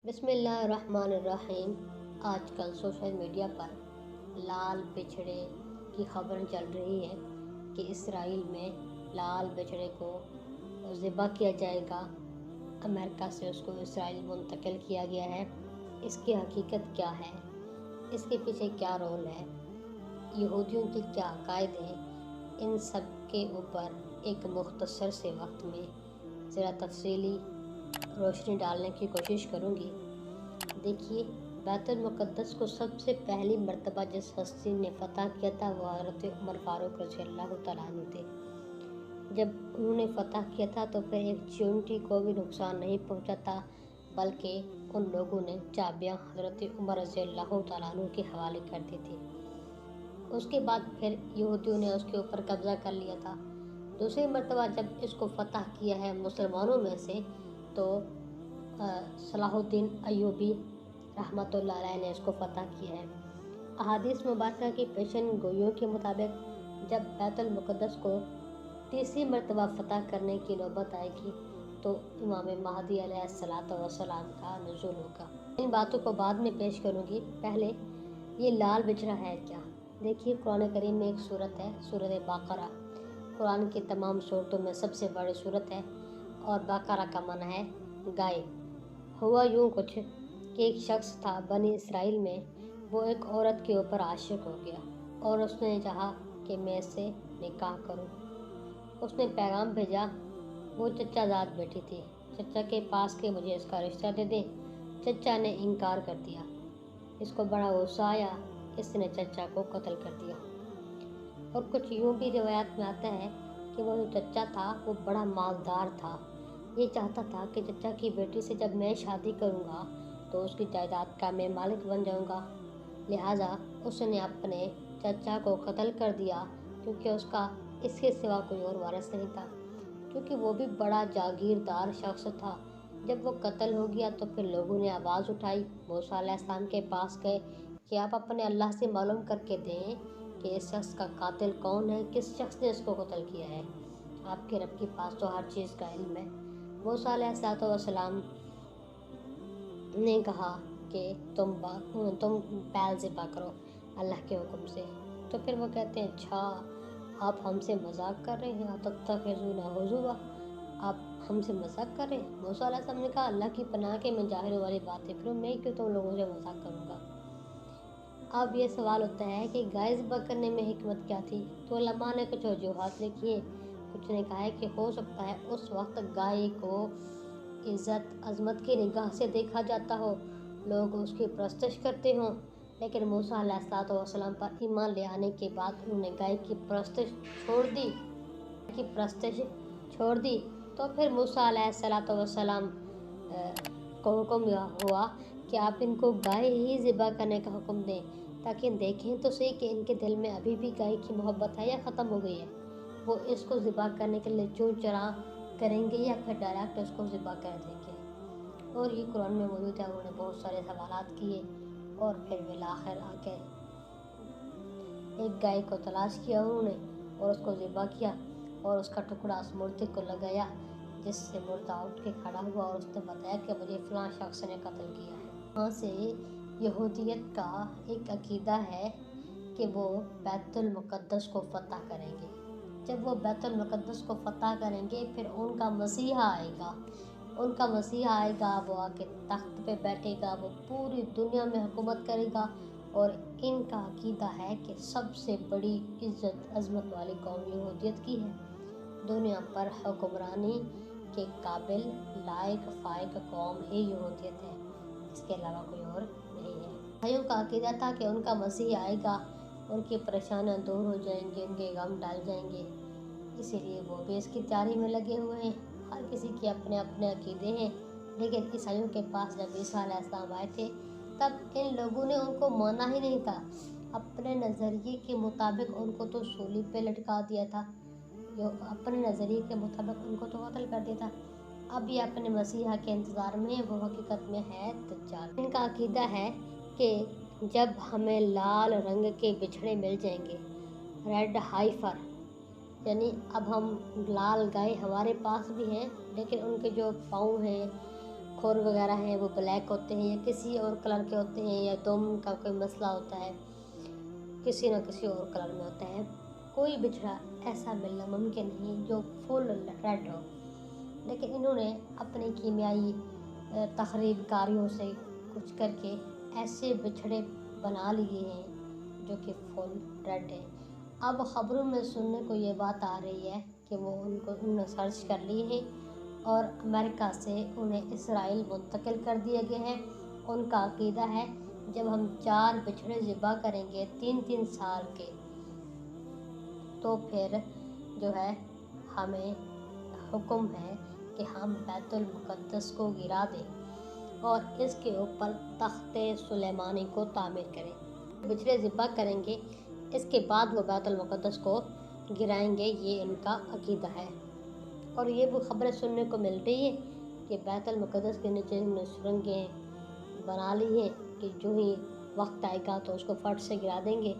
بسم اللہ الرحمن الرحیم۔ آج کل سوشل میڈیا پر لال بچھڑے کی خبر چل رہی ہے کہ اسرائیل میں لال بچھڑے کو ذبح کیا جائے گا۔ امریکہ سے اس کو اسرائیل منتقل کیا گیا ہے۔ اس کی حقیقت کیا ہے؟ اس کے پیچھے کیا رول ہے؟ یہودیوں کی کیا عقائد ہیں؟ ان سب کے اوپر ایک مختصر سے وقت میں ذرا تفصیلی روشنی ڈالنے کی کوشش کروں گی۔ دیکھیے، بیت المقدس کو سب سے پہلی مرتبہ جس ہستی نے فتح کیا تھا وہ حضرت عمر فاروق رضی اللہ تعالیٰ عنہ تھے۔ جب انہوں نے فتح کیا تھا تو پھر ایک چیونٹی کو بھی نقصان نہیں پہنچا تھا، بلکہ ان لوگوں نے چابیاں حضرت عمر رضی اللہ تعالیٰ عنہ کے حوالے کر دی تھی۔ اس کے بعد پھر یہودیوں نے اس کے اوپر قبضہ کر لیا تھا۔ دوسری مرتبہ جب اس کو فتح کیا ہے مسلمانوں میں سے تو صلاح الدین ایوبی رحمۃ اللہ علیہ نے اس کو فتح کیا ہے۔ احادیث مبارکہ کی پیشن گوئیوں کے مطابق جب بیت المقدس کو تیسری مرتبہ فتح کرنے کی نوبت آئے گی تو امام مہدی علیہ السلام کا نزول ہوگا۔ ان باتوں کو بعد میں پیش کروں گی، پہلے یہ لال بچھڑا ہے کیا؟ دیکھیے، قرآن کریم میں ایک سورت ہے، سورۃ بقرہ، قرآن کی تمام سورتوں میں سب سے بڑی سورت ہے، اور بقرہ کا معنی ہے گائے۔ ہوا یوں کچھ کہ ایک شخص تھا بنی اسرائیل میں، وہ ایک عورت کے اوپر عاشق ہو گیا اور اس نے چاہا کہ میں اس سے نکاح کروں۔ اس نے پیغام بھیجا، وہ چچا زاد بیٹی تھی، چچا کے پاس کہ مجھے اس کا رشتہ دے دیں۔ چچا نے انکار کر دیا۔ اس کو بڑا غصہ آیا، اس نے چچا کو قتل کر دیا۔ اور کچھ یوں بھی روایات میں آتا ہے کہ وہ جو چچا تھا وہ بڑا مالدار تھا، یہ چاہتا تھا کہ چچا کی بیٹی سے جب میں شادی کروں گا تو اس کی جائیداد کا میں مالک بن جاؤں گا، لہٰذا اس نے اپنے چچا کو قتل کر دیا، کیونکہ اس کا اس کے سوا کوئی اور وارث نہیں تھا، کیونکہ وہ بھی بڑا جاگیردار شخص تھا۔ جب وہ قتل ہو گیا تو پھر لوگوں نے آواز اٹھائی، موسیٰ علیہ السلام کے پاس گئے کہ آپ اپنے اللہ سے معلوم کر کے دیں کہ اس شخص کا قاتل کون ہے، کس شخص نے اس کو قتل کیا ہے، آپ کے رب کے پاس تو ہر چیز کا علم ہے۔ موسیٰ علیہ السلام نے کہا کہ تم بیل ذبح کرو اللہ کے حکم سے۔ تو پھر وہ کہتے ہیں، اچھا آپ ہم سے مذاق کر رہے ہیں، اتتخذون ہزوا، آپ ہم سے مذاق کر رہے ہیں؟ موسیٰ علیہ السلام نے کہا، اللہ کی پناہ کے میں ظاہر والی باتیں کروں، میں کیوں تم لوگوں سے مذاق کروں گا؟ اب یہ سوال ہوتا ہے کہ گائے ذبح کرنے میں حکمت کیا تھی؟ تو علماء نے کچھ وجوہات لکھی ہیں۔ کچھ نے کہا ہے کہ ہو سکتا ہے اس وقت گائے کو عزت عظمت کی نگاہ سے دیکھا جاتا ہو، لوگ اس کی پرستش کرتے ہوں، لیکن موسیٰ علیہ السلام پر ایمان لے آنے کے بعد انہوں نے گائے کی پرستش چھوڑ دی، تو پھر موسیٰ علیہ السلام کو حکم ہوا کہ آپ ان کو گائے ہی ذبح کرنے کا حکم دیں، تاکہ دیکھیں تو صحیح کہ ان کے دل میں ابھی بھی گائے کی محبت ہے یا ختم ہو گئی ہے، وہ اس کو ذبح کرنے کے لیے چون چراں کریں گے یا پھر ڈائریکٹ اس کو ذبح کر دیں گے۔ اور یہ قرآن میں موجود ہے۔ انہوں نے بہت سارے سوالات کیے اور پھر بالآخر آ کے ایک گائے کو تلاش کیا انہوں نے اور اس کو ذبح کیا اور اس کا ٹکڑا اس مردے کو لگایا، جس سے مردہ اٹھ کے کھڑا ہوا اور اس نے بتایا کہ مجھے فلاں شخص نے قتل کیا ہے۔ وہاں سے یہودیت کا ایک عقیدہ ہے کہ وہ بیت المقدس کو فتح کریں گے۔ جب وہ بیت المقدس کو فتح کریں گے پھر ان کا مسیحا آئے گا، وہ آ کے تخت پہ بیٹھے گا، وہ پوری دنیا میں حکومت کرے گا، اور ان کا عقیدہ ہے کہ سب سے بڑی عزت عظمت والی قوم یہودیت کی ہے، دنیا پر حکمرانی کے قابل لائق فائق قوم ہی یہودیت ہے، اس کے علاوہ کوئی اور نہیں ہے۔ بھائیوں کا عقیدہ تھا کہ ان کا مسیح آئے گا، ان کی پریشانیاں دور ہو جائیں گے، ان کے غم ڈال جائیں گے، اسی لیے وہ بھی اس کی تیاری میں لگے ہوئے ہیں۔ ہر کسی کے اپنے اپنے عقیدے ہیں، لیکن عیسائیوں کے پاس جب عیسیٰ علیہ السلام آئے تھے تب ان لوگوں نے ان کو مانا ہی نہیں تھا، اپنے نظریے کے مطابق ان کو تو سولی پہ لٹکا دیا تھا، اپنے نظریے کے مطابق ان کو تو قتل کر دیا تھا۔ اب یہ اپنے مسیحا کے انتظار میں، وہ حقیقت میں ہے دجال۔ ان کا عقیدہ ہے کہ جب ہمیں لال رنگ کے بچھڑے مل جائیں گے، ریڈ ہائیفر، یعنی اب ہم لال گائے ہمارے پاس بھی ہیں، لیکن ان کے جو پاؤں ہیں، کھور وغیرہ ہیں وہ بلیک ہوتے ہیں یا کسی اور کلر کے ہوتے ہیں، یا دم کا کوئی مسئلہ ہوتا ہے، کسی نہ کسی اور کلر میں ہوتا ہے۔ کوئی بچھڑا ایسا ملنا ممکن نہیں جو فل ریڈ ہو، لیکن انہوں نے اپنی کیمیائی تخریب کاریوں سے کچھ کر کے ایسے بچھڑے بنا لیے ہیں جو کہ فل ریڈ ہیں۔ اب خبروں میں سننے کو یہ بات آ رہی ہے کہ انہوں نے سرچ کر لی ہے اور امریکہ سے انہیں اسرائیل منتقل کر دیا گیا ہے۔ ان کا عقیدہ ہے جب ہم 4 بچھڑے ذبح کریں گے 3 سال کے، تو پھر جو ہے ہمیں حکم ہے کہ ہم بیت المقدس کو گرا دیں اور اس کے اوپر تخت سلیمانی کو تعمیر کریں۔ بچھڑے ذبح کریں گے، اس کے بعد وہ بیت المقدس کو گرائیں گے، یہ ان کا عقیدہ ہے۔ اور یہ وہ خبریں سننے کو مل رہی ہیں کہ بیت المقدس کے نیچے انہوں نے سرنگیں بنا لی ہیں کہ جو ہی وقت آئے گا تو اس کو فٹ سے گرا دیں گے۔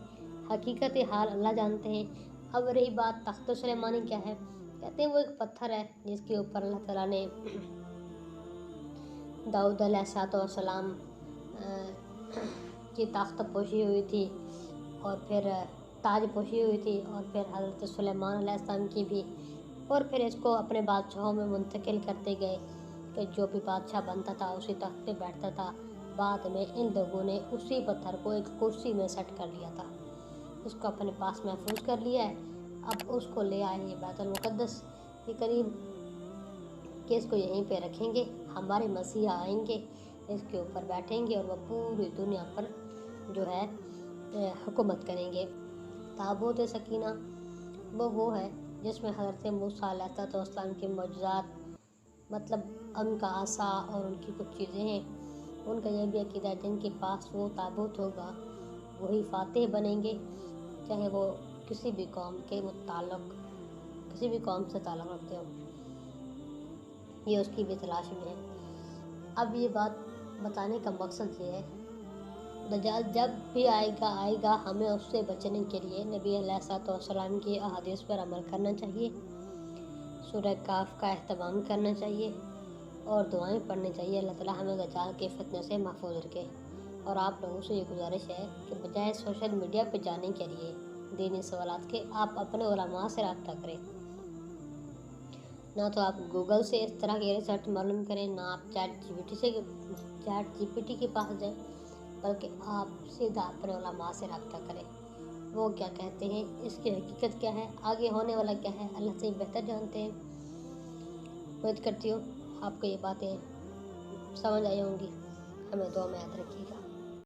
حقیقت حال اللہ جانتے ہیں۔ اب رہی بات تخت سلیمانی کیا ہے، کہتے ہیں وہ ایک پتھر ہے جس کے اوپر اللہ تعالیٰ نے داؤد علیہ السلام کی تخت پوشی ہوئی تھی اور پھر تاج پوشی ہوئی تھی، اور پھر حضرت سلیمان علیہ السلام کی بھی، اور پھر اس کو اپنے بادشاہوں میں منتقل کرتے گئے کہ جو بھی بادشاہ بنتا تھا اسی تخت پہ بیٹھتا تھا۔ بعد میں ان لوگوں نے اسی پتھر کو ایک کرسی میں سیٹ کر لیا تھا، اس کو اپنے پاس محفوظ کر لیا ہے۔ اب اس کو لے آئے ہیں بیت المقدس کے قریب کہ اس کو یہیں پہ رکھیں گے، ہمارے مسیح آئیں گے، اس کے اوپر بیٹھیں گے اور وہ پوری دنیا پر جو ہے حکومت کریں گے۔ تابوت سکینہ وہ ہے جس میں حضرت موسیٰ علیہ السلام کے معجزات، مطلب ان کا عصا اور ان کی کچھ چیزیں ہیں۔ ان کا یہ بھی عقیدہ ہے جن کے پاس وہ تابوت ہوگا وہی فاتح بنیں گے، چاہے وہ کسی بھی قوم سے تعلق رکھتے ہوں، یہ اس کی بھی تلاش میں ہے۔ اب یہ بات بتانے کا مقصد یہ ہے دجال جب بھی آئے گا ہمیں اس سے بچنے کے لیے نبی علیہ السلام کی احادیث پر عمل کرنا چاہیے، سورہ کہف کا اہتمام کرنا چاہیے اور دعائیں پڑھنی چاہیے۔ اللہ تعالیٰ ہمیں دجال کے فتنے سے محفوظ رکھے۔ اور آپ لوگوں سے یہ گزارش ہے کہ بجائے سوشل میڈیا پہ جانے کے لیے دینی سوالات کے، آپ اپنے علماء سے رابطہ کریں۔ نہ تو آپ گوگل سے اس طرح کی ریسرچ معلوم کریں، نہ آپ چیٹ جی پی ٹی کے پاس جائیں، بلکہ آپ سیدھا اپنے علماء سے رابطہ کریں۔ وہ کیا کہتے ہیں، اس کی حقیقت کیا ہے، آگے ہونے والا کیا ہے، اللہ سے بہتر جانتے ہیں۔ امید کرتی ہوں آپ کو یہ باتیں سمجھ آئی ہوں گی۔ ہمیں دعا میں یاد رکھیے گا۔